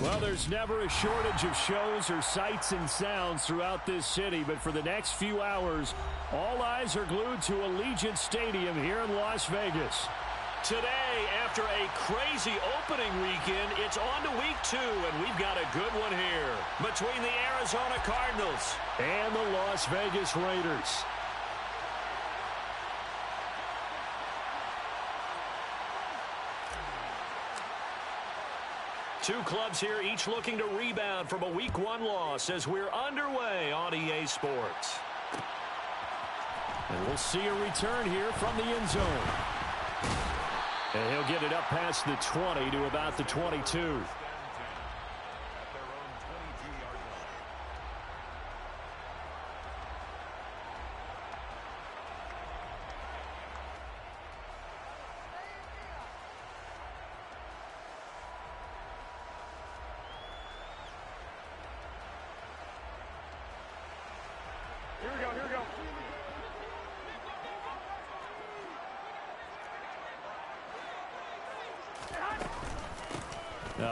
Well, there's never a shortage of shows or sights and sounds throughout this city, but for the next few hours, all eyes are glued to Allegiant Stadium here in Las Vegas. Today, after a crazy opening weekend, it's on to week 2, and we've got a good one here between the Arizona Cardinals and the Las Vegas Raiders. Two clubs here, each looking to rebound from a Week 1 loss as we're underway on EA Sports. And we'll see a return here from the end zone. And he'll get it up past the 20 to about the 22.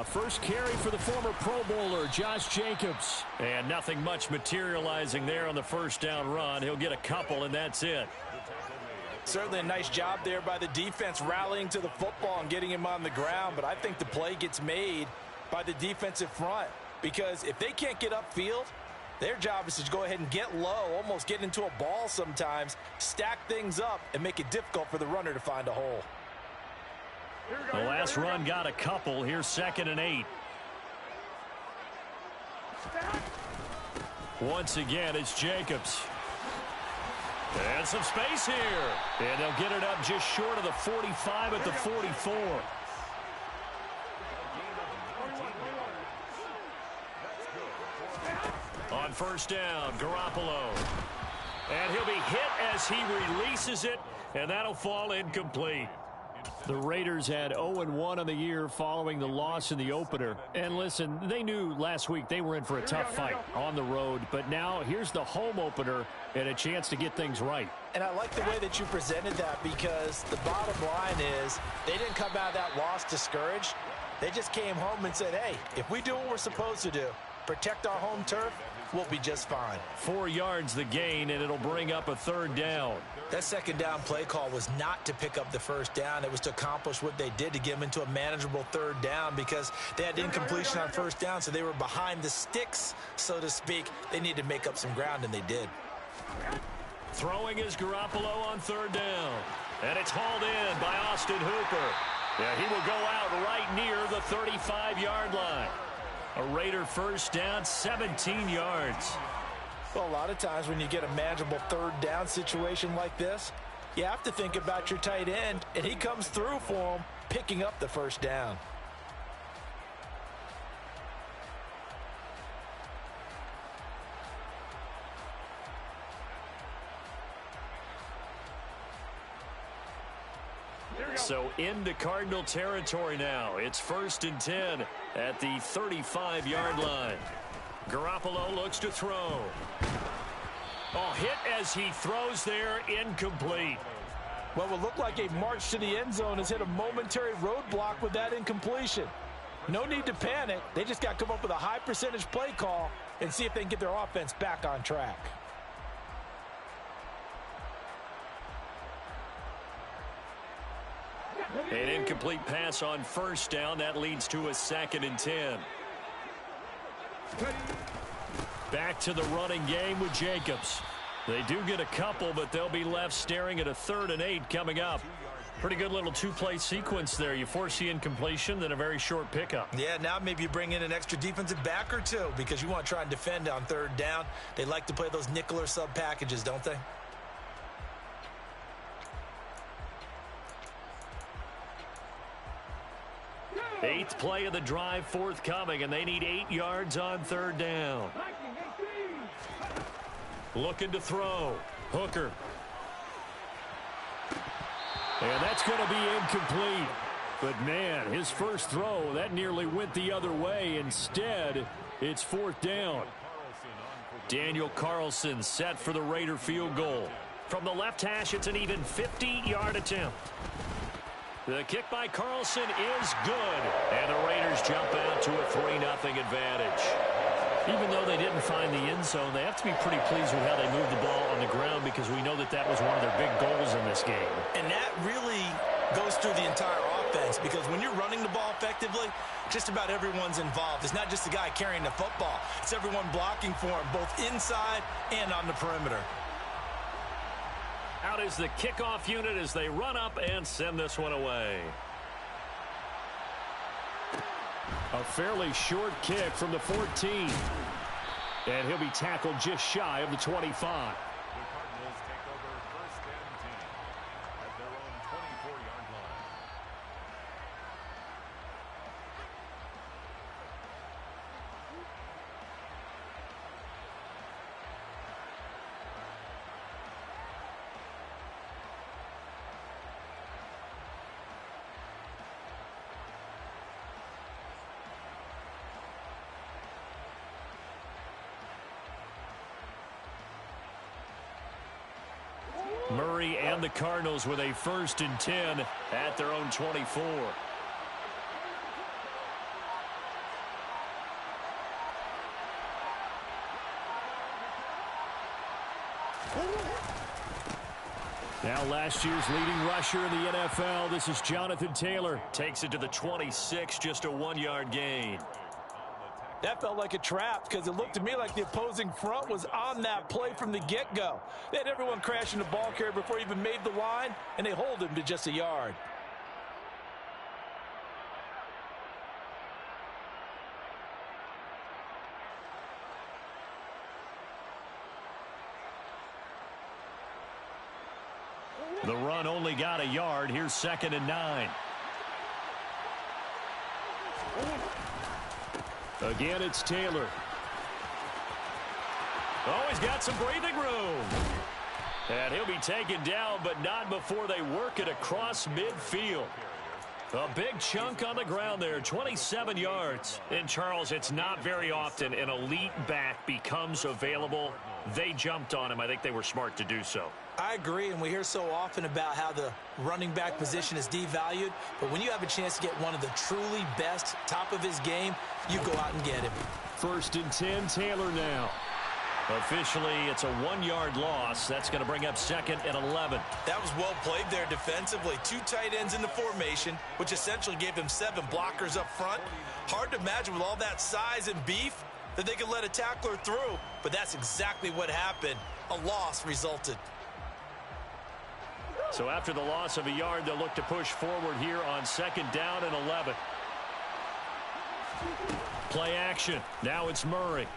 First carry for the former Pro Bowler, Josh Jacobs. And nothing much materializing there on the first down run. He'll get a couple, and that's it. Certainly a nice job there by the defense rallying to the football and getting him on the ground. But I think the play gets made by the defensive front, because if they can't get upfield, their job is to go ahead and get low, almost get into a ball sometimes, stack things up, and make it difficult for the runner to find a hole. The last run got a couple. Here's 2nd and 8. Once again, it's Jacobs. And some space here. And they'll get it up just short of the 45 at the 44. On first down, Garoppolo. And he'll be hit as he releases it, and that'll fall incomplete. The Raiders had 0-1 on the year following the loss in the opener. And listen, they knew last week they were in for a tough fight on the road. But now here's the home opener and a chance to get things right. And I like the way that you presented that, because the bottom line is they didn't come out of that loss discouraged. They just came home and said, hey, if we do what we're supposed to do, protect our home turf, we'll be just fine. 4 yards the gain, and it'll bring up a 3rd down. That second down play call was not to pick up the first down. It was to accomplish what they did, to get them into a manageable 3rd down, because they had incompletion on first down, so they were behind the sticks, so to speak. They needed to make up some ground, and they did. Throwing is Garoppolo on 3rd down. And it's hauled in by Austin Hooper. Yeah, he will go out right near the 35-yard line. A Raider first down, 17 yards. Well, a lot of times when you get a manageable 3rd down situation like this, you have to think about your tight end, and he comes through for him, picking up the first down. So into Cardinal territory now. It's 1st and 10 at the 35-yard line. Garoppolo looks to throw. Oh, hit as he throws there, incomplete. Well, what looked like a march to the end zone has hit a momentary roadblock with that incompletion. No need to panic. They just got to come up with a high percentage play call and see if they can get their offense back on track. An incomplete pass on first down. That leads to a 2nd and 10. Back to the running game with Jacobs. They do get a couple, but they'll be left staring at a 3rd and 8 coming up. Pretty good little 2-play sequence there. You force the incompletion, then a very short pickup. Yeah, now maybe you bring in an extra defensive back or two, because you want to try and defend on 3rd down. They like to play those nickel or sub packages, don't they? Eighth play of the drive forthcoming, and they need 8 yards on 3rd down. Looking to throw. Hooker. And that's going to be incomplete. But, man, his first throw, that nearly went the other way. Instead, it's 4th down. Daniel Carlson set for the Raider field goal. From the left hash, it's an even 50-yard attempt. The kick by Carlson is good. And the Raiders jump out to a 3-0 advantage. Even though they didn't find the end zone, they have to be pretty pleased with how they moved the ball on the ground because we know that that was one of their big goals in this game. And that really goes through the entire offense because when you're running the ball effectively, just about everyone's involved. It's not just the guy carrying the football. It's everyone blocking for him, both inside and on the perimeter. Out is the kickoff unit as they run up and send this one away. A fairly short kick from the 14. And he'll be tackled just shy of the 25. Murray and the Cardinals with a 1st and 10 at their own 24. Now last year's leading rusher in the NFL, this is Jonathan Taylor. Takes it to the 26, just a 1-yard gain. That felt like a trap because it looked to me like the opposing front was on that play from the get-go. They had everyone crashing the ball carrier before he even made the line, and they hold him to just a yard. The run only got a yard. Here's 2nd and 9. Again, it's Taylor. Oh, he's got some breathing room. And he'll be taken down, but not before they work it across midfield. A big chunk on the ground there, 27 yards. And, Charles, it's not very often an elite back becomes available. They jumped on him. I think they were smart to do so. I agree, and we hear so often about how the running back position is devalued. But when you have a chance to get one of the truly best, top of his game, you go out and get him. 1st and 10, Taylor now. Officially, it's a 1-yard loss. That's going to bring up 2nd and 11. That was well played there defensively. 2 tight ends in the formation, which essentially gave them 7 blockers up front. Hard to imagine with all that size and beef that they could let a tackler through, but that's exactly what happened. A loss resulted. So after the loss of a yard, they'll look to push forward here on 2nd down and 11. Play action. Now it's Murray.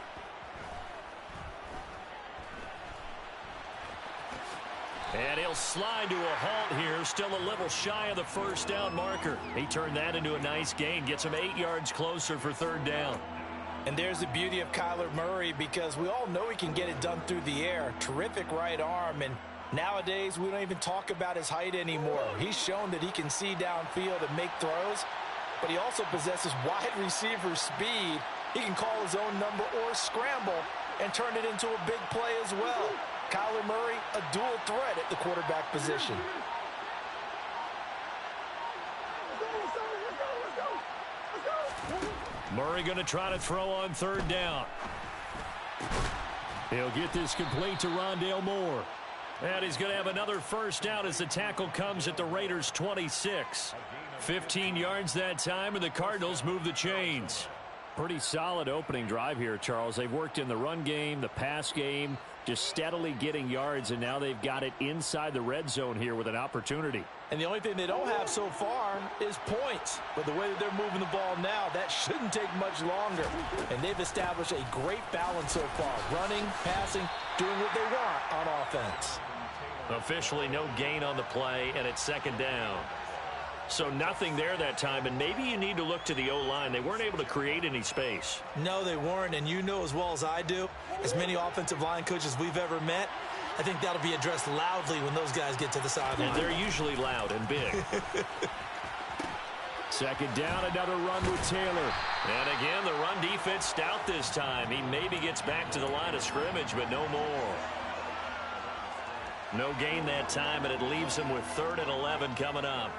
And he'll slide to a halt here, still a little shy of the 1st down marker. He turned that into a nice gain, gets him 8 yards closer for 3rd down. And there's the beauty of Kyler Murray because we all know he can get it done through the air. Terrific right arm, and nowadays we don't even talk about his height anymore. He's shown that he can see downfield and make throws, but he also possesses wide receiver speed. He can call his own number or scramble and turn it into a big play as well. Kyler Murray, a dual threat at the quarterback position. Murray going to try to throw on 3rd down. He'll get this complete to Rondale Moore. And he's going to have another 1st down as the tackle comes at the Raiders' 26. 15 yards that time, and the Cardinals move the chains. Pretty solid opening drive here, Charles. They've worked in the run game, the pass game, just steadily getting yards, and now they've got it inside the red zone here with an opportunity. And the only thing they don't have so far is points. But the way that they're moving the ball now, that shouldn't take much longer. And they've established a great balance so far. Running, passing, doing what they want on offense. Officially no gain on the play, and it's 2nd down. So nothing there that time, and maybe you need to look to the O-line. They weren't able to create any space. No, they weren't, and you know as well as I do, as many offensive line coaches we've ever met, I think that'll be addressed loudly when those guys get to the sideline. And they're usually loud and big. 2nd down, another run with Taylor. And again, the run defense stout this time. He maybe gets back to the line of scrimmage, but no more. No gain that time, and it leaves him with 3rd and 11 coming up.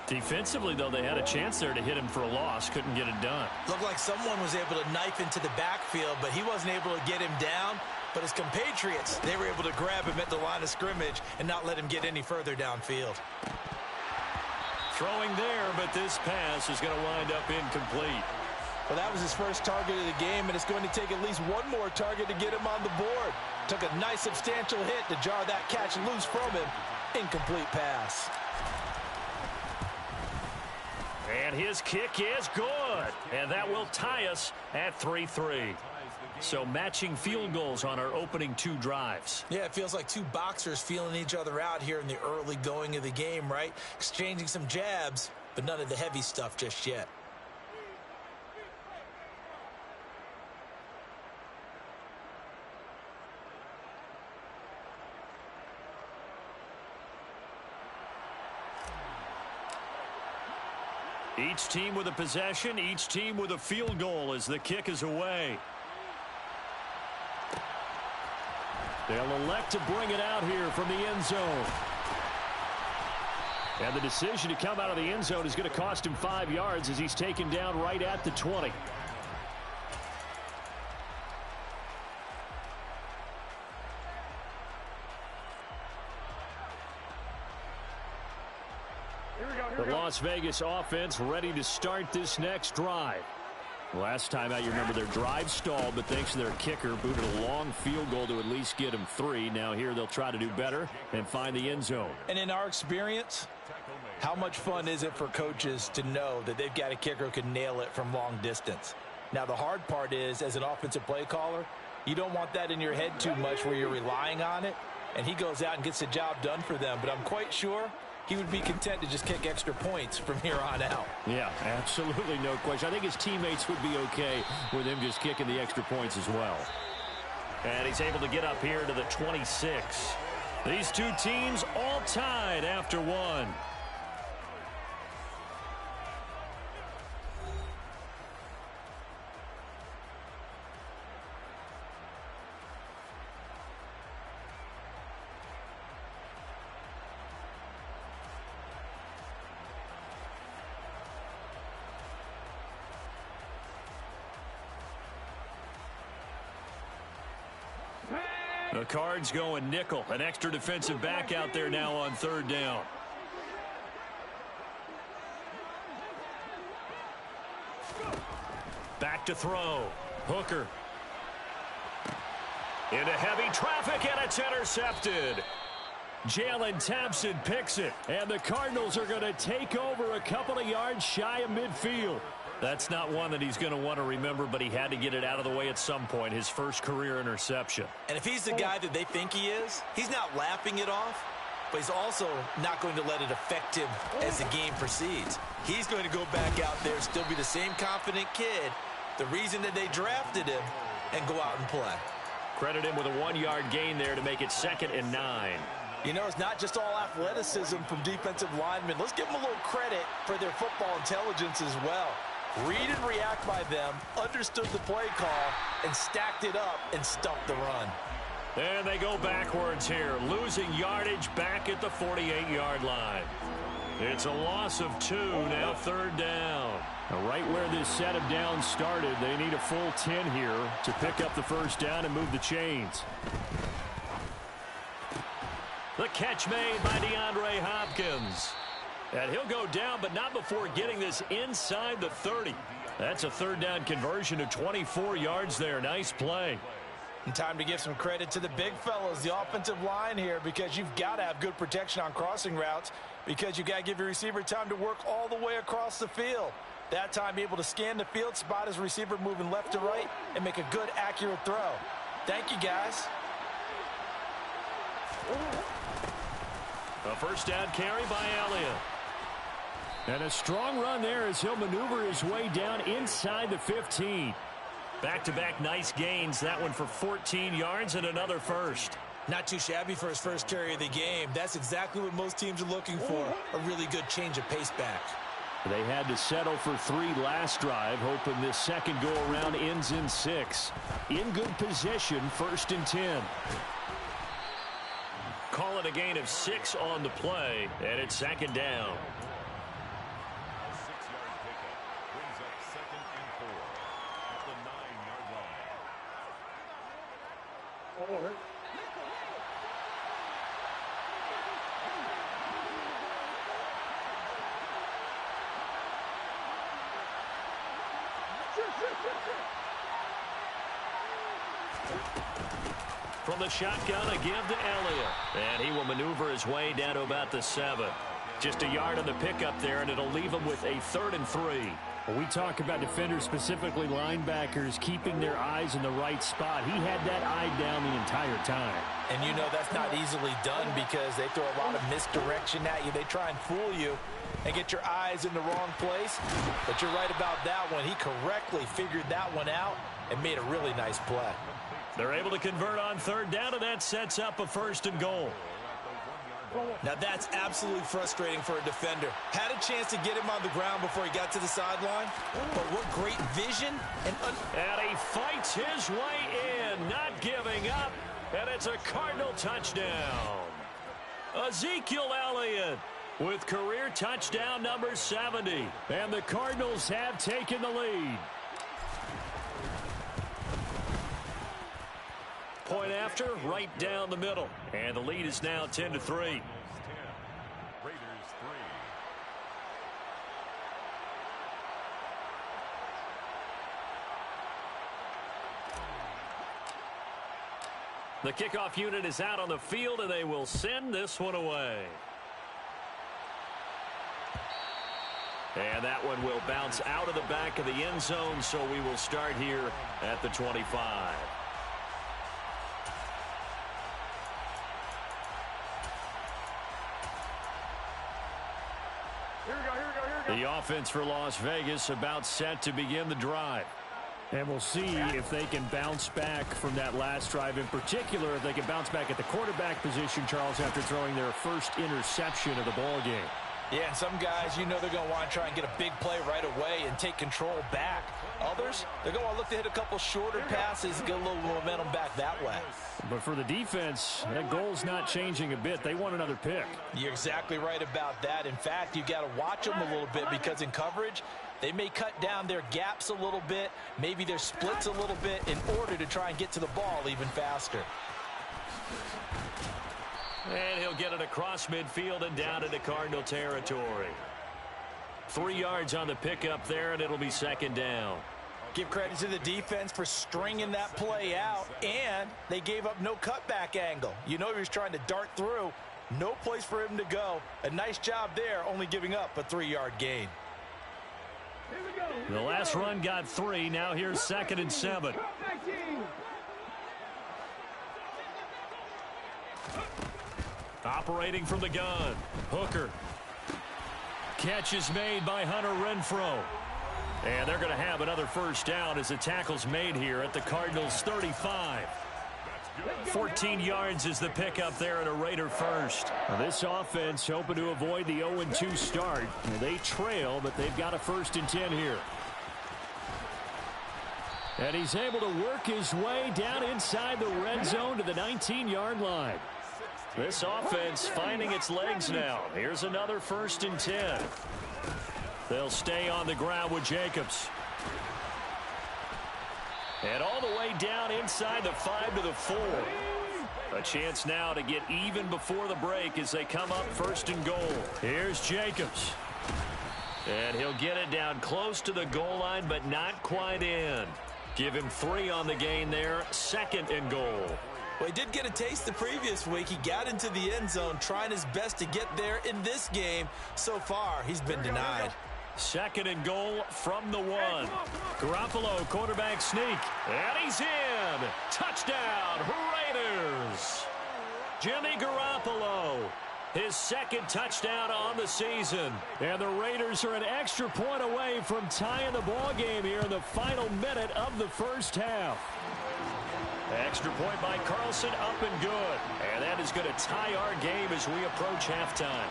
Defensively, though, they had a chance there to hit him for a loss. Couldn't get it done. Looked like someone was able to knife into the backfield, but he wasn't able to get him down. But his compatriots, they were able to grab him at the line of scrimmage and not let him get any further downfield. Throwing there, but this pass is going to wind up incomplete. Well, that was his first target of the game, and it's going to take at least one more target to get him on the board. Took a nice substantial hit to jar that catch loose from him. Incomplete pass. And his kick is good. And that will tie us at 3-3. So matching field goals on our opening 2 drives. Yeah, it feels like 2 boxers feeling each other out here in the early going of the game, right? Exchanging some jabs, but none of the heavy stuff just yet. Each team with a possession, each team with a field goal as the kick is away. They'll elect to bring it out here from the end zone. And the decision to come out of the end zone is going to cost him 5 yards as he's taken down right at the 20. The Las Vegas offense ready to start this next drive. Last time out, you remember their drive stalled, but thanks to their kicker, booted a long field goal to at least get them 3. Now here they'll try to do better and find the end zone. And in our experience, how much fun is it for coaches to know that they've got a kicker who can nail it from long distance? Now the hard part is, as an offensive play caller, you don't want that in your head too much where you're relying on it, and he goes out and gets the job done for them. But I'm quite sure he would be content to just kick extra points from here on out. Yeah, absolutely no question. I think his teammates would be okay with him just kicking the extra points as well. And he's able to get up here to the 26. These 2 teams all tied after 1. The Cards going nickel. An extra defensive back out there now on 3rd down. Back to throw. Hooker. Into heavy traffic, and it's intercepted. Jalen Thompson picks it, and the Cardinals are going to take over a couple of yards shy of midfield. That's not one that he's going to want to remember, but he had to get it out of the way at some point. His first career interception. And if he's the guy that they think he is, he's not laughing it off, but he's also not going to let it affect him as the game proceeds. He's going to go back out there, still be the same confident kid, the reason that they drafted him, and go out and play. Credit him with a 1-yard gain there to make it 2nd and 9. You know, it's not just all athleticism from defensive linemen. Let's give them a little credit for their football intelligence as well. Read and react by them, understood the play call, and stacked it up and stuffed the run. And they go backwards here, losing yardage back at the 48-yard line. It's a loss of 2, now 3rd down. Now, right where this set of downs started, they need a full 10 here to pick up the 1st down and move the chains. The catch made by DeAndre Hopkins. And he'll go down, but not before getting this inside the 30. That's a 3rd down conversion of 24 yards there. Nice play. And time to give some credit to the big fellas, the offensive line here, because you've got to have good protection on crossing routes, because you've got to give your receiver time to work all the way across the field. That time, be able to scan the field, spot his receiver moving left to right, and make a good, accurate throw. Thank you, guys. A 1st down carry by Elliott. And a strong run there as he'll maneuver his way down inside the 15. Back-to-back nice gains. That one for 14 yards and another 1st. Not too shabby for his first carry of the game. That's exactly what most teams are looking for. A really good change of pace back. They had to settle for 3 last drive, hoping this second go-around ends in 6. In good position, 1st and 10. Call it a gain of 6 on the play, and it's 2nd down. From the shotgun, a give to Elliott. And he will maneuver his way down to about the 7. Just a yard on the pickup there, and it'll leave him with a 3rd and 3. Well, we talk about defenders, specifically linebackers, keeping their eyes in the right spot. He had that eye down the entire time. And you know that's not easily done because they throw a lot of misdirection at you. They try and fool you and get your eyes in the wrong place. But you're right about that one. He correctly figured that one out and made a really nice play. They're able to convert on 3rd down, and that sets up a 1st and goal. Now that's absolutely frustrating for a defender. Had a chance to get him on the ground before he got to the sideline, but what great vision. And he fights his way in, not giving up, and it's a Cardinal touchdown. Ezekiel Elliott with career touchdown number 70. And the Cardinals have taken the lead. Point after, right down the middle. And the lead is now 10-3. The kickoff unit is out on the field, and they will send this one away. And that one will bounce out of the back of the end zone, so we will start here at the 25. The offense for Las Vegas about set to begin the drive. And we'll see if they can bounce back from that last drive. In particular, if they can bounce back at the quarterback position, Charles, after throwing their first interception of the ball game. Yeah, and some guys, you know they're going to want to try and get a big play right away and take control back. Others, they're going to look to hit a couple shorter passes and get a little momentum back that way. But for the defense, that goal's not changing a bit. They want another pick. You're exactly right about that. In fact, you got to watch them a little bit because in coverage, they may cut down their gaps a little bit, maybe their splits a little bit in order to try and get to the ball even faster. And he'll get it across midfield and down into Cardinal territory. 3 yards on the pickup there, and it'll be 2nd down. Give credit to the defense for stringing that play out, and they gave up no cutback angle. You know he was trying to dart through. No place for him to go. A nice job there, only giving up a 3-yard gain. The last run got 3. Now here's 2nd and 7. Operating from the gun. Hooker. Catch is made by Hunter Renfrow. And they're going to have another 1st down as the tackle's made here at the Cardinals' 35. 14 yards is the pickup there and a Raider 1st. Now this offense hoping to avoid the 0-2 start. They trail, but they've got a 1st and 10 here. And he's able to work his way down inside the red zone to the 19-yard line. This offense finding its legs now. Here's another 1st and 10. They'll stay on the ground with Jacobs. And all the way down inside the 5 to the 4. A chance now to get even before the break as they come up 1st and goal. Here's Jacobs. And he'll get it down close to the goal line, but not quite in. Give him 3 on the gain there. 2nd and goal. Well, he did get a taste the previous week. He got into the end zone, trying his best to get there in this game. So far, he's been denied. 2nd and goal from the 1. Garoppolo, quarterback sneak. And he's in. Touchdown, Raiders. Jimmy Garoppolo, his 2nd touchdown on the season. And the Raiders are an extra point away from tying the ball game here in the final minute of the 1st half. Extra point by Carlson, up and good. And that is going to tie our game as we approach halftime.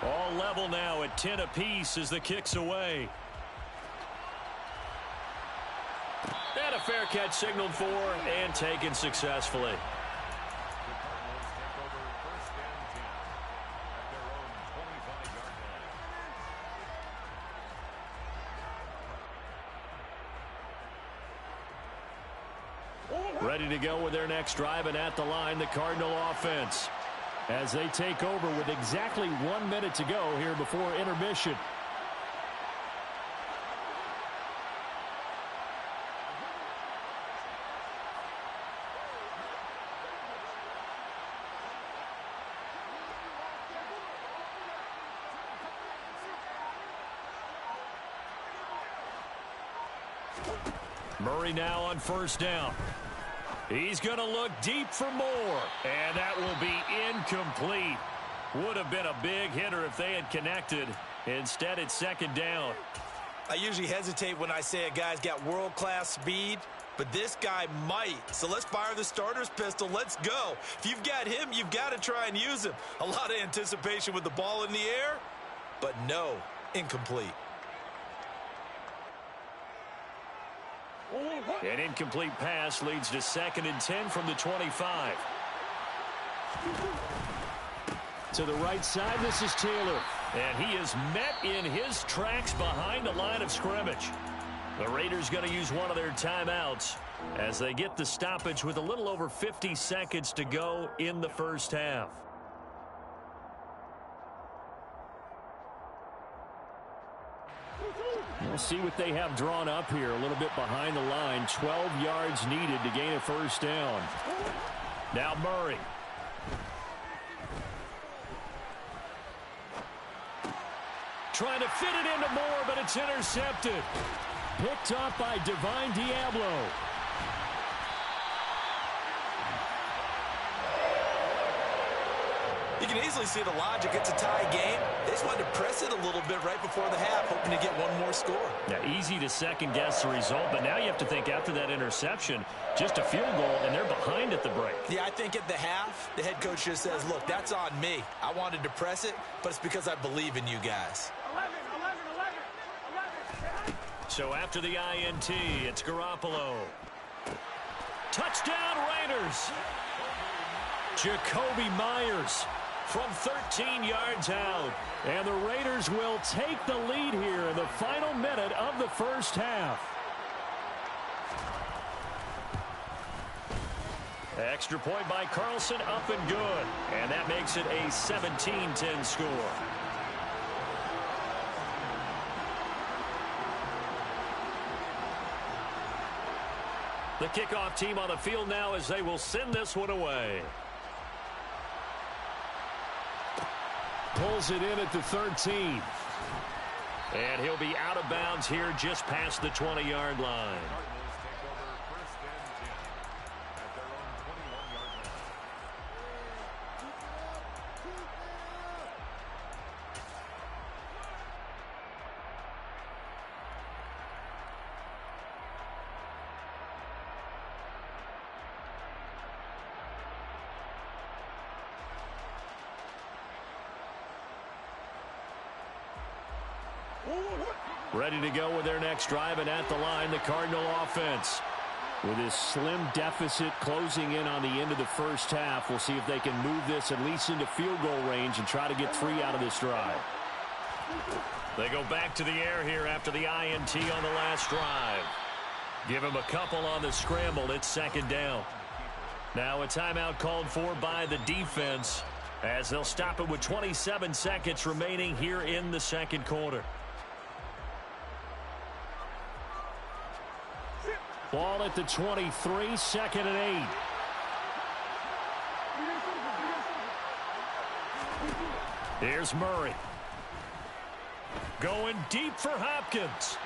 All level now at 10 apiece as the kick's away. And a fair catch signaled for and taken successfully. Ready to go with their next drive, and at the line, the Cardinal offense, as they take over with exactly 1 minute to go here before intermission. Murray now on first down. He's going to look deep for more, and that will be incomplete. Would have been a big hitter if they had connected. Instead, it's second down. I usually hesitate when I say a guy's got world-class speed, but this guy might. So let's fire the starter's pistol. Let's go. If you've got him, you've got to try and use him. A lot of anticipation with the ball in the air, but no, incomplete. An incomplete pass leads to 2nd and 10 from the 25. To the right side, this is Taylor. And he is met in his tracks behind the line of scrimmage. The Raiders going to use one of their timeouts as they get the stoppage with a little over 50 seconds to go in the first half. We'll see what they have drawn up here a little bit behind the line. 12 yards needed to gain a first down. Now Murray. Trying to fit it into Moore, but it's intercepted. Picked up by Divine Diablo. You can easily see the logic. It's a tie game. They just wanted to press it a little bit right before the half, hoping to get one more score. Yeah, easy to second-guess the result, but now you have to think after that interception, just a field goal, and they're behind at the break. Yeah, I think at the half, the head coach just says, look, that's on me. I wanted to press it, but it's because I believe in you guys. 11. So after the INT, it's Garoppolo. Touchdown, Raiders. Jacoby Myers from 13 yards out. And the Raiders will take the lead here in the final minute of the first half. Extra point by Carlson, up and good. And that makes it a 17-10 score. The kickoff team on the field now as they will send this one away. Pulls it in at the 13. And he'll be out of bounds here just past the 20-yard line. Ready to go with their next drive, and at the line, the Cardinal offense. With this slim deficit closing in on the end of the first half, we'll see if they can move this at least into field goal range and try to get 3 out of this drive. They go back to the air here after the INT on the last drive. Give him a couple on the scramble. It's second down. Now a timeout called for by the defense as they'll stop it with 27 seconds remaining here in the second quarter. Ball at the 23, 2nd and 8. Here's Murray. Going deep for Hopkins.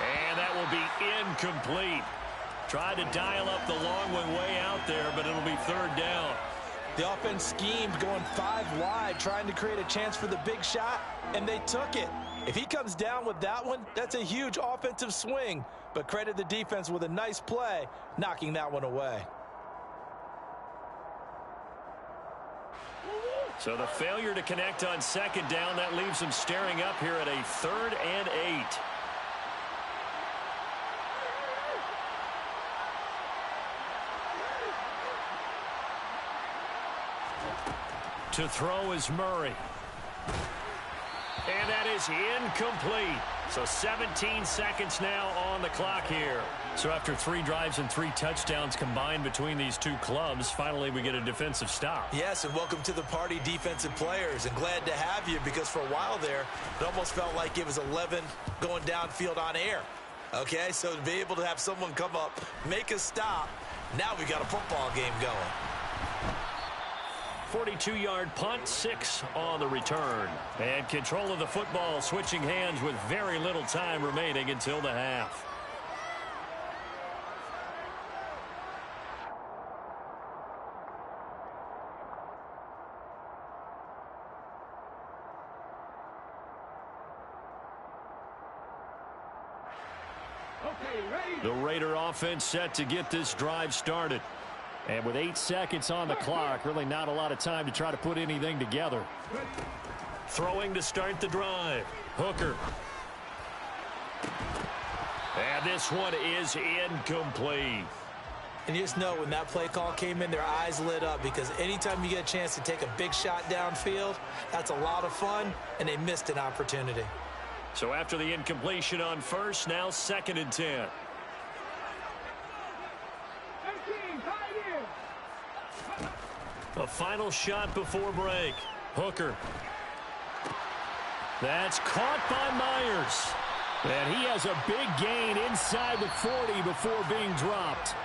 And that will be incomplete. Tried to dial up the long one way out there, but it'll be third down. The offense schemed going 5 wide, trying to create a chance for the big shot, and they took it. If he comes down with that one, that's a huge offensive swing. But credit the defense with a nice play, knocking that one away. So the failure to connect on second down, that leaves them staring up here at a 3rd and 8. To throw is Murray. And that is incomplete. So 17 seconds now on the clock here. So after 3 drives and 3 touchdowns combined between these two clubs, finally we get a defensive stop. Yes, and welcome to the party, defensive players, and glad to have you, because for a while there, it almost felt like it was 11 going downfield on air. Okay, so to be able to have someone come up, make a stop, now we got a football game going. 42-yard punt, 6 on the return. And control of the football switching hands with very little time remaining until the half. The Raider offense set to get this drive started. And with 8 seconds on the clock, really not a lot of time to try to put anything together. Throwing to start the drive. Hooker. And this one is incomplete. And you just know when that play call came in, their eyes lit up, because anytime you get a chance to take a big shot downfield, that's a lot of fun, and they missed an opportunity. So after the incompletion on first, now 2nd and 10. A final shot before break. Hooker. That's caught by Myers. And he has a big gain inside the 40 before being dropped.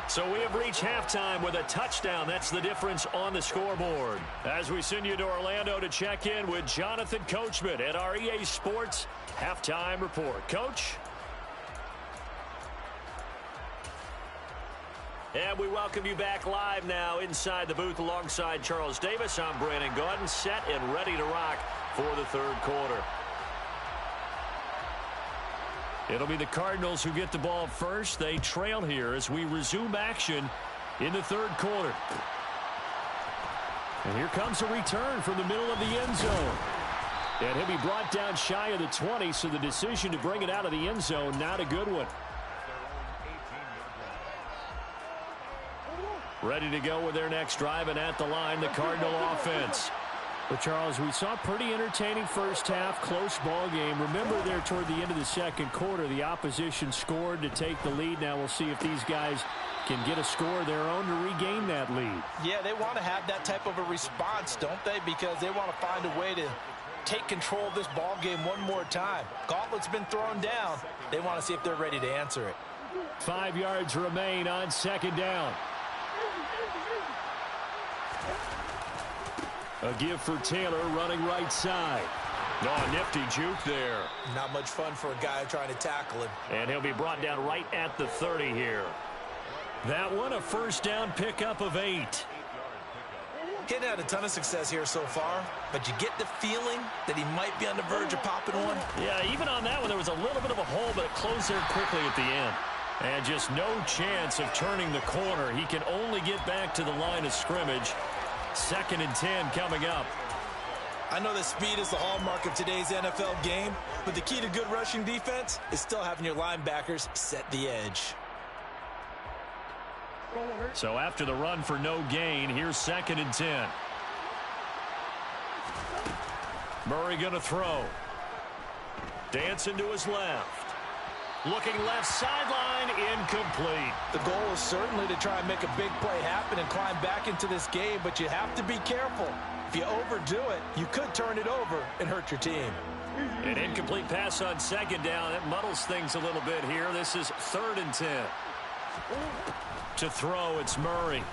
So we have reached halftime with a touchdown. That's the difference on the scoreboard. As we send you to Orlando to check in with Jonathan Coachman at our EA Sports Halftime Report. Coach? And we welcome you back live now inside the booth alongside Charles Davis. I'm Brandon Gaudin, set and ready to rock for the 3rd quarter. It'll be the Cardinals who get the ball first. They trail here as we resume action in the 3rd quarter. And here comes a return from the middle of the end zone. And he'll be brought down shy of the 20, so the decision to bring it out of the end zone, not a good one. Ready to go with their next drive, and at the line, the Cardinal offense. But, Charles, we saw a pretty entertaining first half, close ball game. Remember there toward the end of the 2nd quarter, the opposition scored to take the lead. Now we'll see if these guys can get a score of their own to regain that lead. Yeah, they want to have that type of a response, don't they? Because they want to find a way to take control of this ball game one more time. Gauntlet's been thrown down. They want to see if they're ready to answer it. 5 yards remain on 2nd down. A give for Taylor running right side. Oh, nifty juke there. Not much fun for a guy trying to tackle him. And he'll be brought down right at the 30 here. That one a first down pickup of 8. He's had a ton of success here so far, but you get the feeling that he might be on the verge of popping one. Yeah, even on that one, there was a little bit of a hole, but it closed there quickly at the end. And just no chance of turning the corner. He can only get back to the line of scrimmage. 2nd and 10 coming up. I know that speed is the hallmark of today's NFL game, but the key to good rushing defense is still having your linebackers set the edge. So after the run for no gain, here's 2nd and 10. Murray going to throw. Dancing to his left. Looking left sideline, incomplete. The goal is certainly to try and make a big play happen and climb back into this game, but you have to be careful. If you overdo it, you could turn it over and hurt your team. An incomplete pass on 2nd down. That muddles things a little bit here. This is 3rd and 10. To throw, it's Murray.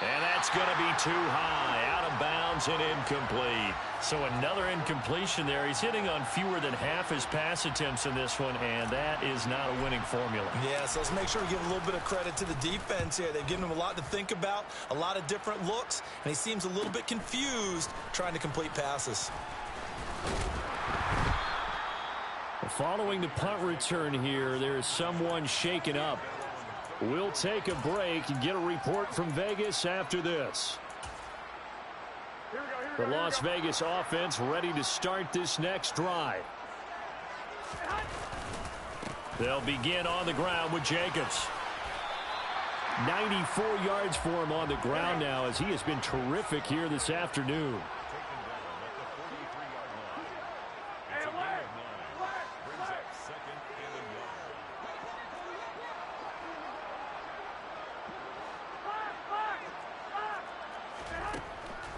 And that's going to be too high. Out of bounds and incomplete. So another incompletion there. He's hitting on fewer than half his pass attempts in this one, and that is not a winning formula. Yeah, so let's make sure we give a little bit of credit to the defense here. They've given him a lot to think about, a lot of different looks, and he seems a little bit confused trying to complete passes. Following the punt return here, there's someone shaken up. We'll take a break and get a report from Vegas after this. The Las Vegas offense ready to start this next drive. They'll begin on the ground with Jacobs. 94 yards for him on the ground now, as he has been terrific here this afternoon.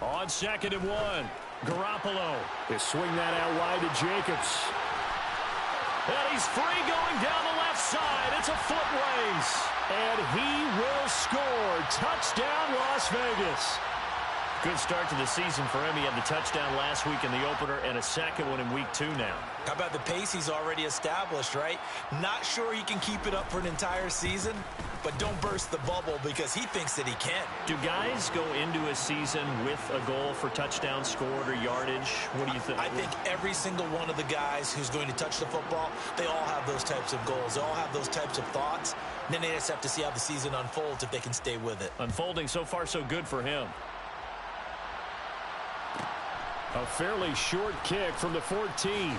On 2nd and 1, Garoppolo. They swing that out wide to Jacobs. And he's free going down the left side. It's a foot race. And he will score. Touchdown, Las Vegas. Good start to the season for him. He had the touchdown last week in the opener and a second one in week 2 now. How about the pace he's already established, right? Not sure he can keep it up for an entire season, but don't burst the bubble because he thinks that he can. Do guys go into a season with a goal for touchdown scored or yardage? What do you think? I think every single one of the guys who's going to touch the football, they all have those types of goals. They all have those types of thoughts. And then they just have to see how the season unfolds if they can stay with it. Unfolding so far so good for him. A fairly short kick from the 14.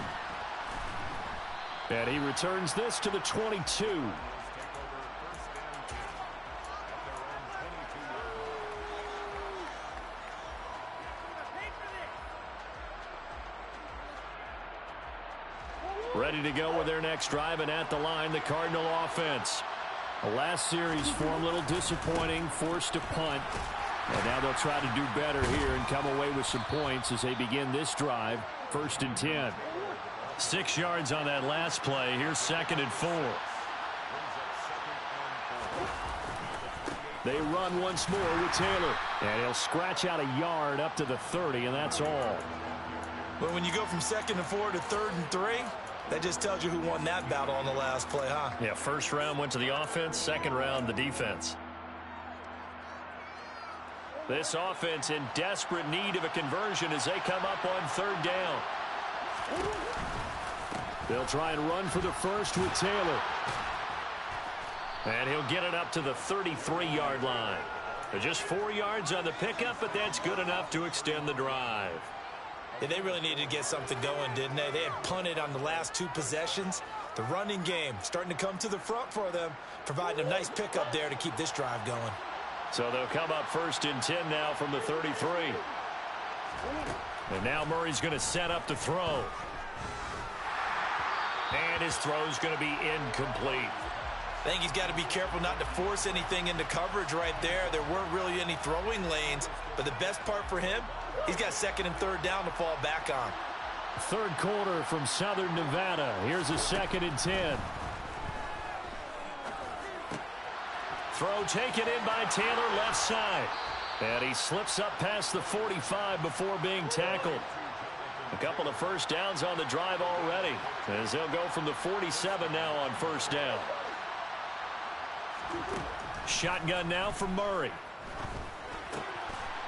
And he returns this to the 22. Ready to go with their next drive, and at the line, the Cardinal offense. The last series for them, a little disappointing, forced to punt. And now they'll try to do better here and come away with some points as they begin this drive. 1st and 10. 6 yards on that last play. Here's 2nd and 4. They run once more with Taylor. And he'll scratch out a yard up to the 30, and that's all. But when you go from 2nd and 4 to 3rd and 3, that just tells you who won that battle on the last play, huh? Yeah, first round went to the offense, second round the defense. This offense in desperate need of a conversion as they come up on 3rd down. They'll try and run for the first with Taylor. And he'll get it up to the 33-yard line. Just 4 yards on the pickup, but that's good enough to extend the drive. Yeah, they really needed to get something going, didn't they? They had punted on the last 2 possessions. The running game starting to come to the front for them, providing a nice pickup there to keep this drive going. So they'll come up 1st and 10 now from the 33. And now Murray's going to set up to throw. And his throw's going to be incomplete. I think he's got to be careful not to force anything into coverage right there. There weren't really any throwing lanes, but the best part for him, he's got 2nd and 3rd down to fall back on. 3rd quarter from Southern Nevada. Here's a 2nd and 10. Throw taken in by Taylor left side. And he slips up past the 45 before being tackled. A couple of first downs on the drive already, as they'll go from the 47 now on 1st down. Shotgun now for Murray.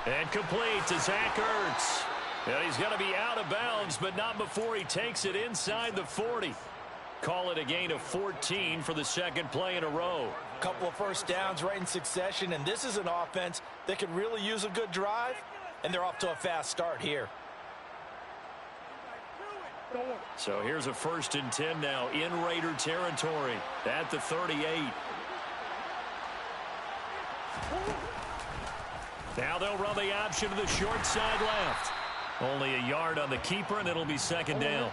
And complete to Zach Ertz. And he's going to be out of bounds, but not before he takes it inside the 40. Call it a gain of 14 for the 2nd play in a row. Couple of first downs right in succession, and this is an offense that could really use a good drive, and they're off to a fast start here. So here's a 1st and 10 now in Raider territory at the 38. Now they'll run the option to the short side left. Only a yard on the keeper, and it'll be 2nd down.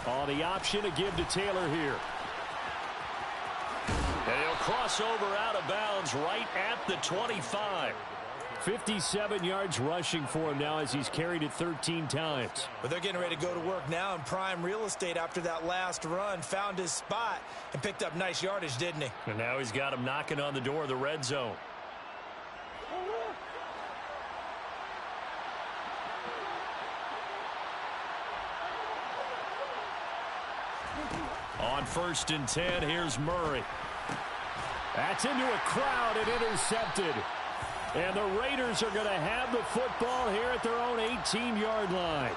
On the option to give to Taylor here. And he'll cross over out of bounds right at the 25. 57 yards rushing for him now as he's carried it 13 times. But they're getting ready to go to work now in prime real estate after that last run. Found his spot and picked up nice yardage, didn't he? And now he's got him knocking on the door of the red zone. On 1st and 10, here's Murray. That's into a crowd and intercepted. And the Raiders are going to have the football here at their own 18-yard line.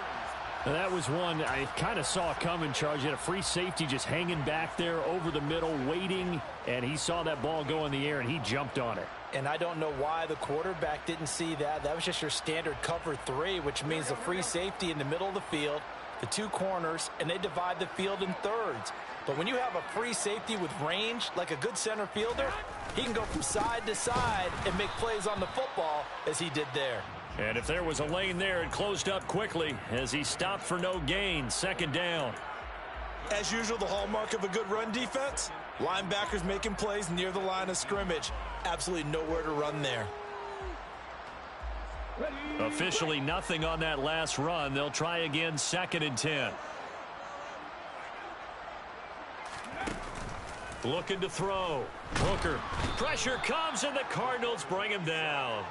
And that was one I kind of saw coming, Charles. You had a free safety just hanging back there over the middle, waiting, and he saw that ball go in the air, and he jumped on it. And I don't know why the quarterback didn't see that. That was just your standard cover 3, which means the free safety in the middle of the field, the 2 corners, and they divide the field in thirds. But when you have a free safety with range, like a good center fielder, he can go from side to side and make plays on the football as he did there. And if there was a lane there, it closed up quickly as he stopped for no gain. 2nd down. As usual, the hallmark of a good run defense, Linebackers making plays near the line of scrimmage. Absolutely nowhere to run there. Officially nothing on that last run. They'll try again, 2nd and 10. Looking to throw. Hooker. Pressure comes, and the Cardinals bring him down.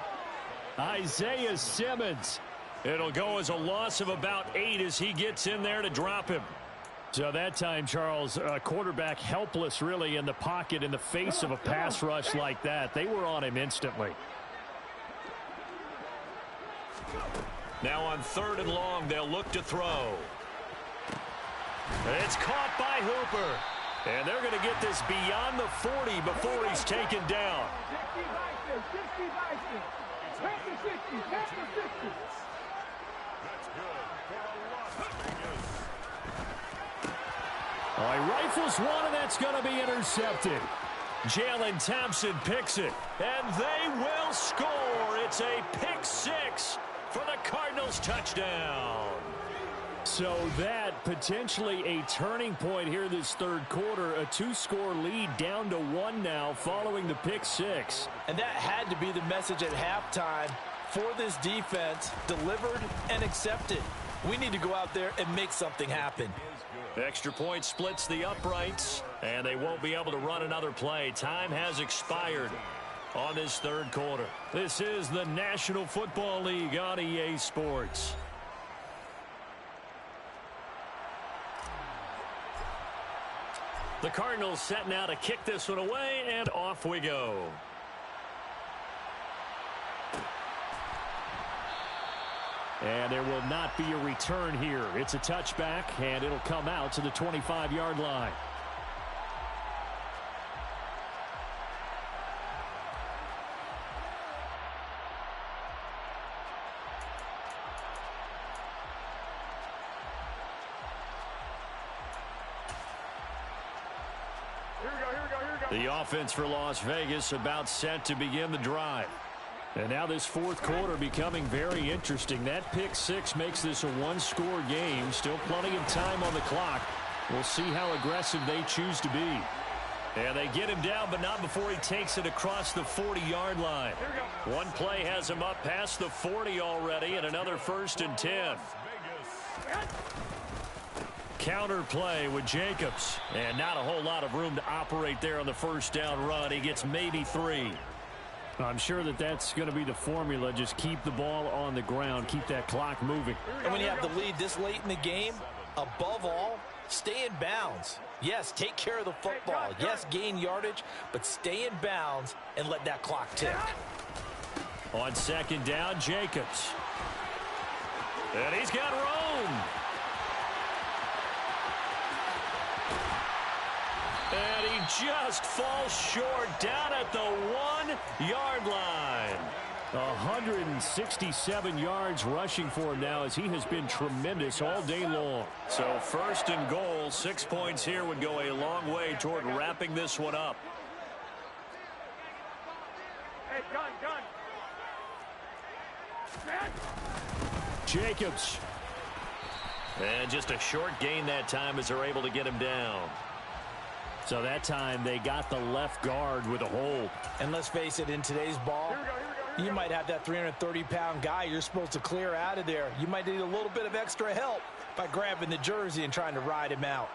Isaiah Simmons. It'll go as a loss of about 8 as he gets in there to drop him. So that time, Charles, quarterback helpless really in the pocket in the face of a pass rush like that. They were on him instantly. Now on 3rd and long, they'll look to throw. It's caught by Hooper. And they're going to get this beyond the 40 before he's taken down. Oh, he rifles one, and that's going to be intercepted. Jalen Thompson picks it, and they will score. It's a pick 6 for the Cardinals touchdown. So that potentially a turning point here this 3rd quarter. A 2-score lead down to 1 now following the pick 6. And that had to be the message at halftime for this defense. Delivered and accepted. We need to go out there and make something happen. Extra point splits the uprights, and they won't be able to run another play. Time has expired on this 3rd quarter. This is the National Football League on EA Sports. The Cardinals set now to kick this one away, and off we go. And there will not be a return here. It's a touchback, and it'll come out to the 25-yard line. The offense for Las Vegas about set to begin the drive. And now this 4th quarter becoming very interesting. That pick 6 makes this a 1-score game. Still plenty of time on the clock. We'll see how aggressive they choose to be. And they get him down, but not before he takes it across the 40-yard line. One play has him up past the 40 already, and another 1st and 10. Counter play with Jacobs. And not a whole lot of room to operate there on the 1st down run. He gets maybe 3. I'm sure that that's going to be the formula. Just keep the ball on the ground. Keep that clock moving. And when you have the lead this late in the game, above all, stay in bounds. Yes, take care of the football. Yes, gain yardage, but stay in bounds and let that clock tick. On 2nd down, Jacobs. And he's got room. And he just falls short down at the 1-yard line. 167 yards rushing for him now as he has been tremendous all day long. So 1st and goal, 6 points here would go a long way toward wrapping this one up. Hey, gun. Jacobs. And just a short gain that time as they're able to get him down. So that time they got the left guard with a hold. And let's face it, in today's ball, you might have that 330-pound guy you're supposed to clear out of there. You might need a little bit of extra help by grabbing the jersey and trying to ride him out.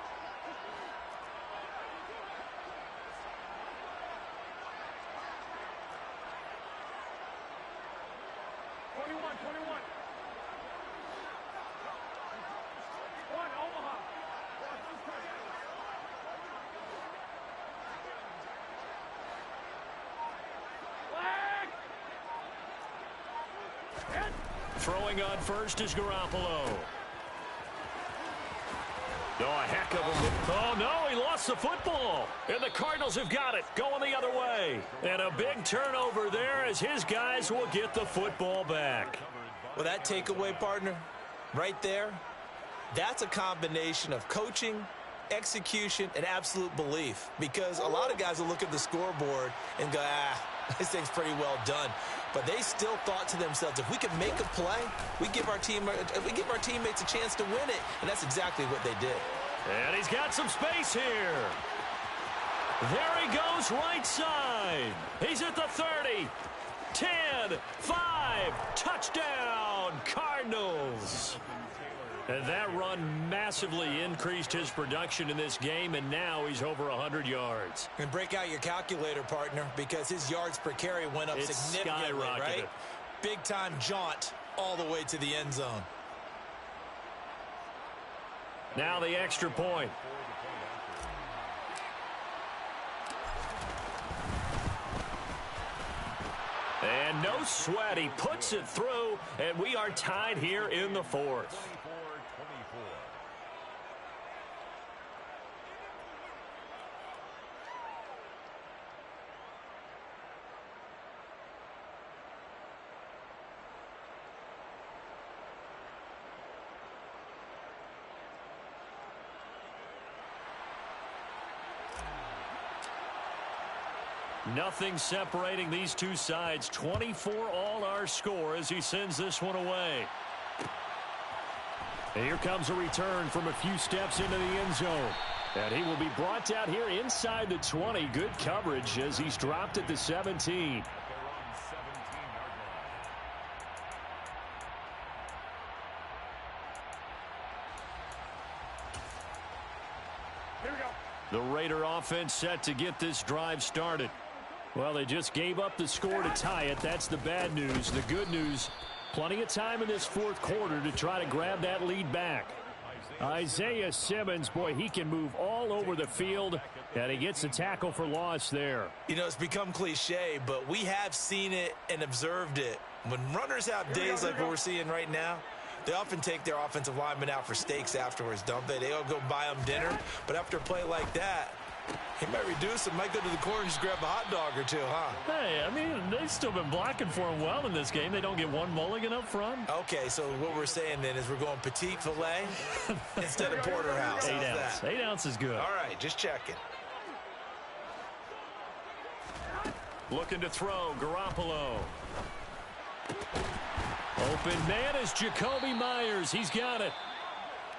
Throwing on 1st is Garoppolo. Oh, a heck of a... Oh, no, he lost the football. And the Cardinals have got it, going the other way. And a big turnover there as his guys will get the football back. Well, that takeaway, partner, right there, that's a combination of coaching, execution, and absolute belief. Because a lot of guys will look at the scoreboard and go, this thing's pretty well done. But they still thought to themselves, if we can make a play, we give our teammates a chance to win it. And that's exactly what they did. And he's got some space here. There he goes right side. He's at the 30. 10, 5, touchdown, Cardinals. And that run massively increased his production in this game, and now he's over 100 yards. And break out your calculator, partner, because his yards per carry went up significantly, right? Big-time jaunt all the way to the end zone. Now the extra point. And no sweat, he puts it through, and we are tied here in the fourth. Nothing separating these two sides. 24 all our score as he sends this one away. And here comes a return from a few steps into the end zone. And he will be brought down here inside the 20. Good coverage as he's dropped at the 17. The Raider offense set to get this drive started. Well, they just gave up the score to tie it. That's the bad news. The good news, plenty of time in this fourth quarter to try to grab that lead back. Isaiah Simmons, boy, he can move all over the field, and he gets a tackle for loss there. You know, it's become cliche, but we have seen it and observed it. When runners have days like what we're seeing right now, they often take their offensive linemen out for steaks afterwards, don't they? They all go buy them dinner, but after a play like that, he might reduce it, might go to the corner and just grab a hot dog or two, huh? Hey, I mean, they've still been blocking for him well in this game. They don't get one mulligan up front. Okay, so what we're saying then is we're going petite filet instead of porterhouse. 8 ounce. 8 ounce is good. All right, just checking. Looking to throw, Garoppolo. Open man is Jacoby Myers. He's got it.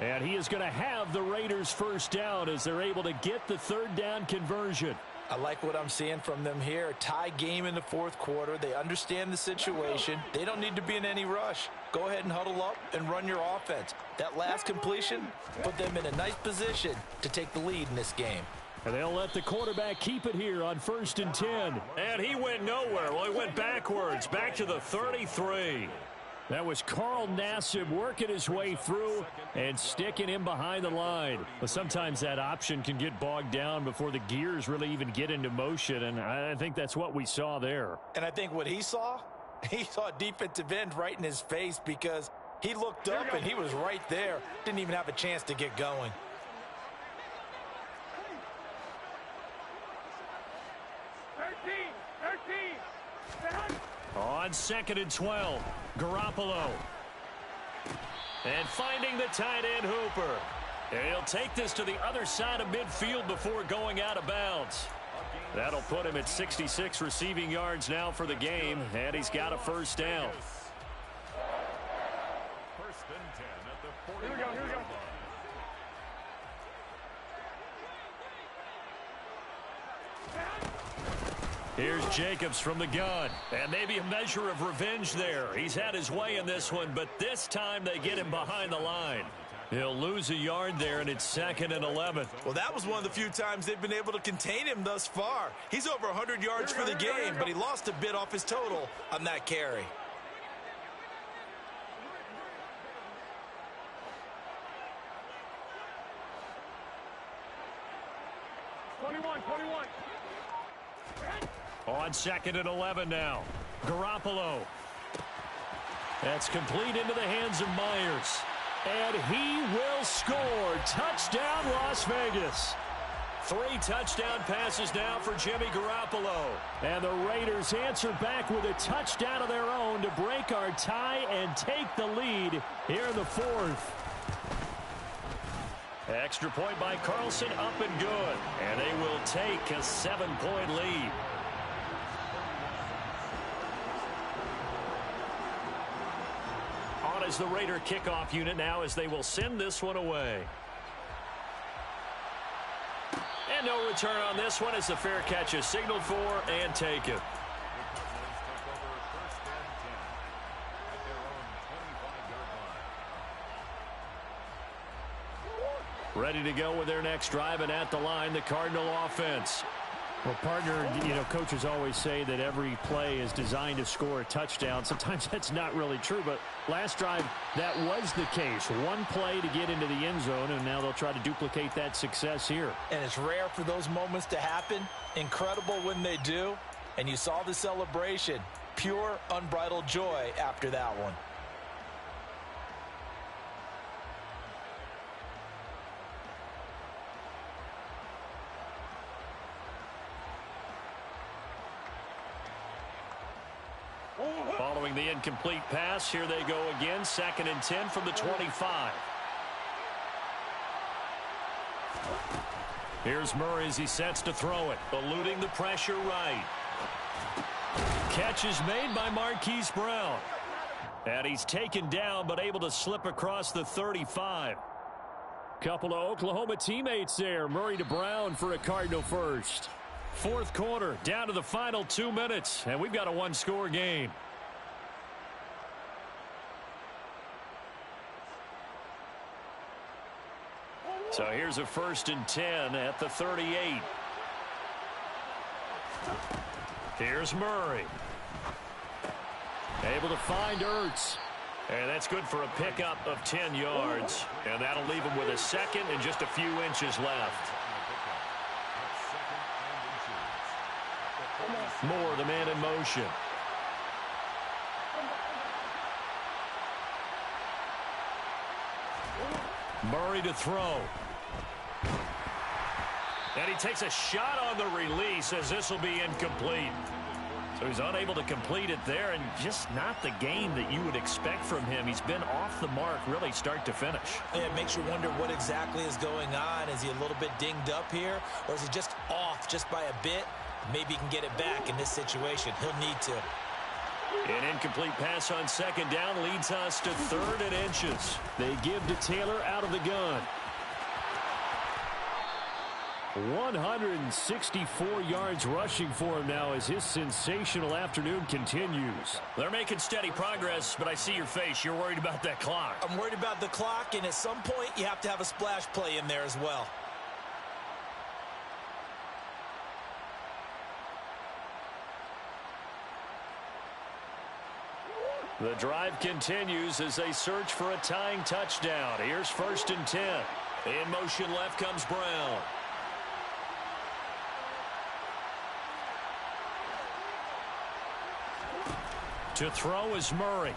And he is going to have the Raiders first down as they're able to get the third down conversion. I like what I'm seeing from them here. Tie game in the fourth quarter. They understand the situation. They don't need to be in any rush. Go ahead and huddle up and run your offense. That last completion put them in a nice position to take the lead in this game. And they'll let the quarterback keep it here on 1st and 10. And he went nowhere. Well, he went backwards, back to the 33. That was Carl Nassib working his way through and sticking him behind the line. But sometimes that option can get bogged down before the gears really even get into motion, and I think that's what we saw there. And I think what he saw a defensive end right in his face because he looked up and he was right there. Didn't even have a chance to get going. On 2nd and 12, Garoppolo. And finding the tight end, Hooper. And he'll take this to the other side of midfield before going out of bounds. That'll put him at 66 receiving yards now for the game, and he's got a first down. 1st and 10 at the 40. Here we go. Here's Jacobs from the gun. And maybe a measure of revenge there. He's had his way in this one, but this time they get him behind the line. He'll lose a yard there, and it's 2nd and 11. Well, that was one of the few times they've been able to contain him thus far. He's over 100 yards for the game, but he lost a bit off his total on that carry. On 2nd and 11 now. Garoppolo. That's complete into the hands of Myers. And he will score. Touchdown, Las Vegas. 3 touchdown passes now for Jimmy Garoppolo. And the Raiders answer back with a touchdown of their own to break our tie and take the lead here in the fourth. Extra point by Carlson, up and good. And they will take a 7-point lead. On is the Raider kickoff unit now as they will send this one away. And And no return on this one as the fair catch is signaled for and taken. Ready to go with their next drive, and at the line, the Cardinal offense. Well, partner, coaches always say that every play is designed to score a touchdown. Sometimes that's not really true, but last drive, that was the case. One play to get into the end zone, and now they'll try to duplicate that success here. And it's rare for those moments to happen. Incredible when they do. And you saw the celebration. Pure, unbridled joy after that one. Following the incomplete pass, here they go again. 2nd and 10 from the 25. Here's Murray as he sets to throw it. Eluding the pressure right. Catch is made by Marquise Brown. And he's taken down but able to slip across the 35. Couple of Oklahoma teammates there. Murray to Brown for a Cardinal first. 4th quarter, down to the final 2 minutes, and we've got a one-score game. So here's a 1st and 10 at the 38. Here's Murray. Able to find Ertz. And that's good for a pickup of 10 yards. And that'll leave him with a 2nd and just a few inches left. Moore, the man in motion. Murray to throw. And he takes a shot on the release as this will be incomplete. So he's unable to complete it there, and just not the game that you would expect from him. He's been off the mark really start to finish. Yeah, it makes you wonder what exactly is going on. Is he a little bit dinged up here, or is he just off just by a bit? Maybe he can get it back in this situation. He'll need to. An incomplete pass on 2nd down leads us to 3rd and inches. They give to Taylor out of the gun. 164 yards rushing for him now as his sensational afternoon continues. They're making steady progress, but I see your face. You're worried about that clock. I'm worried about the clock, and at some point you have to have a splash play in there as well. The drive continues as they search for a tying touchdown. Here's 1st and 10. In motion left comes Brown. To throw is Murray.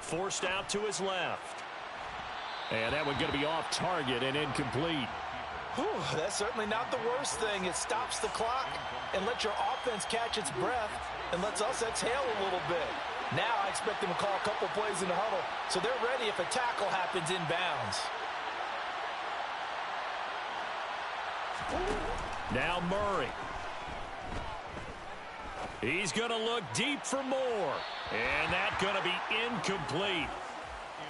Forced out to his left. And that one going to be off target and incomplete. Whew, that's certainly not the worst thing. It stops the clock and lets your offense catch its breath and lets us exhale a little bit. Now I expect them to call a couple plays in the huddle so they're ready if a tackle happens inbounds. Now Murray. He's going to look deep for more. And that's going to be incomplete.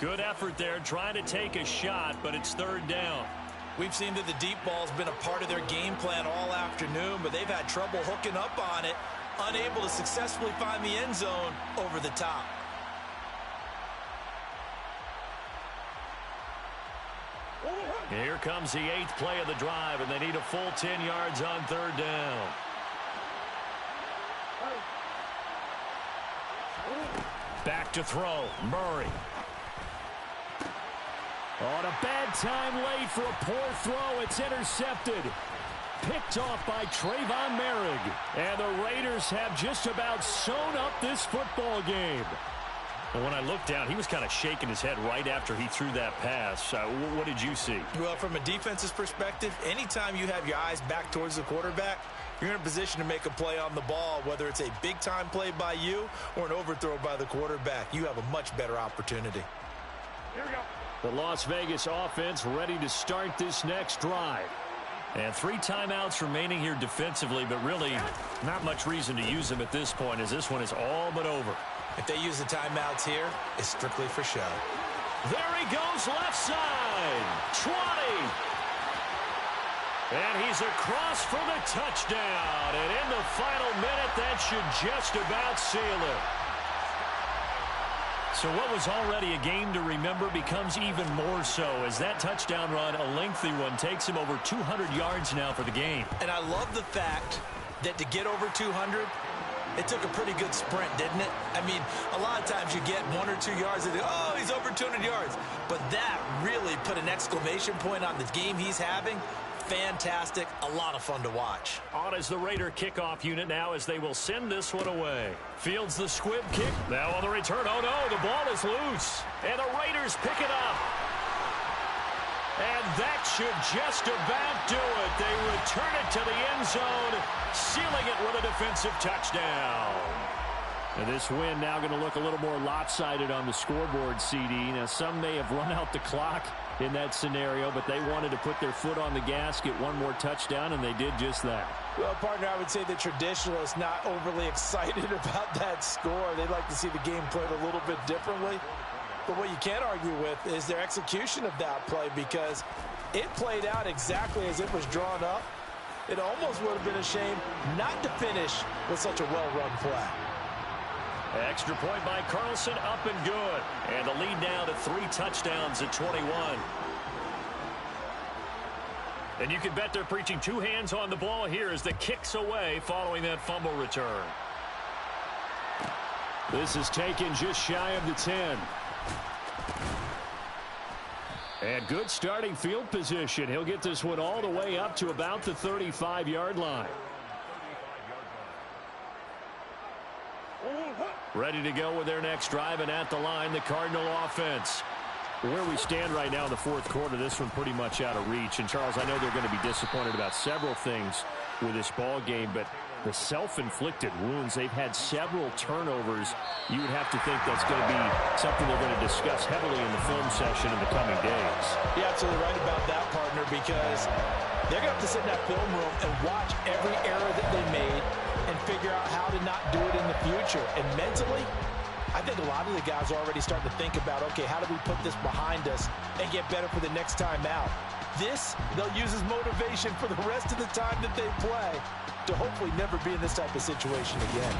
Good effort there trying to take a shot, but it's 3rd down. We've seen that the deep ball's been a part of their game plan all afternoon, but they've had trouble hooking up on it, unable to successfully find the end zone over the top. Here comes the 8th play of the drive, and they need a full 10 yards on 3rd down. Back to throw, Murray. On a bad time late for a poor throw. It's intercepted. Picked off by Trayvon Merrick. And the Raiders have just about sewn up this football game. Well, when I looked down, he was kind of shaking his head right after he threw that pass. What did you see? Well, from a defense's perspective, anytime you have your eyes back towards the quarterback, you're in a position to make a play on the ball, whether it's a big-time play by you or an overthrow by the quarterback. You have a much better opportunity. Here we go. The Las Vegas offense ready to start this next drive. And 3 timeouts remaining here defensively, but really not much reason to use them at this point as this one is all but over. If they use the timeouts here, it's strictly for show. There he goes left side. 20. And he's across for the touchdown. And in the final minute, that should just about seal it. So what was already a game to remember becomes even more so as that touchdown run, a lengthy one, takes him over 200 yards now for the game. And I love the fact that to get over 200, it took a pretty good sprint, didn't it? I mean, a lot of times you get 1 or 2 yards and oh, he's over 200 yards. But that really put an exclamation point on the game he's having. Fantastic. A lot of fun to watch. On is the Raider kickoff unit now as they will send this one away. Fields the squib kick. Now on the return. Oh, no, the ball is loose. And the Raiders pick it up. And that should just about do it. They return it to the end zone, sealing it with a defensive touchdown. And this win now going to look a little more lopsided on the scoreboard, CD. Now, some may have run out the clock in that scenario, but they wanted to put their foot on the gas, get one more touchdown, and they did just that. Well, partner, I would say the traditionalists not overly excited about that score. They'd like to see the game played a little bit differently. But what you can't argue with is their execution of that play, because it played out exactly as it was drawn up. It almost would have been a shame not to finish with such a well-run play. Extra point by Carlson, up and good. And the lead now to 3 touchdowns at 21. And you can bet they're preaching 2 hands on the ball here as the kick's away following that fumble return. This is taken just shy of the 10. And good starting field position. He'll get this one all the way up to about the 35-yard line. Ready to go with their next drive, and at the line, the Cardinal offense. Where we stand right now in the fourth quarter, this one pretty much out of reach. And, Charles, I know they're going to be disappointed about several things with this ball game, but the self-inflicted wounds, they've had several turnovers. You would have to think that's going to be something they're going to discuss heavily in the film session in the coming days. You're absolutely right about that, partner, because they're going to have to sit in that film room and watch every error that they made and figure out how to not do it in the future. And mentally, I think a lot of the guys are already starting to think about, okay, how do we put this behind us and get better for the next time out? This, they'll use as motivation for the rest of the time that they play to hopefully never be in this type of situation again.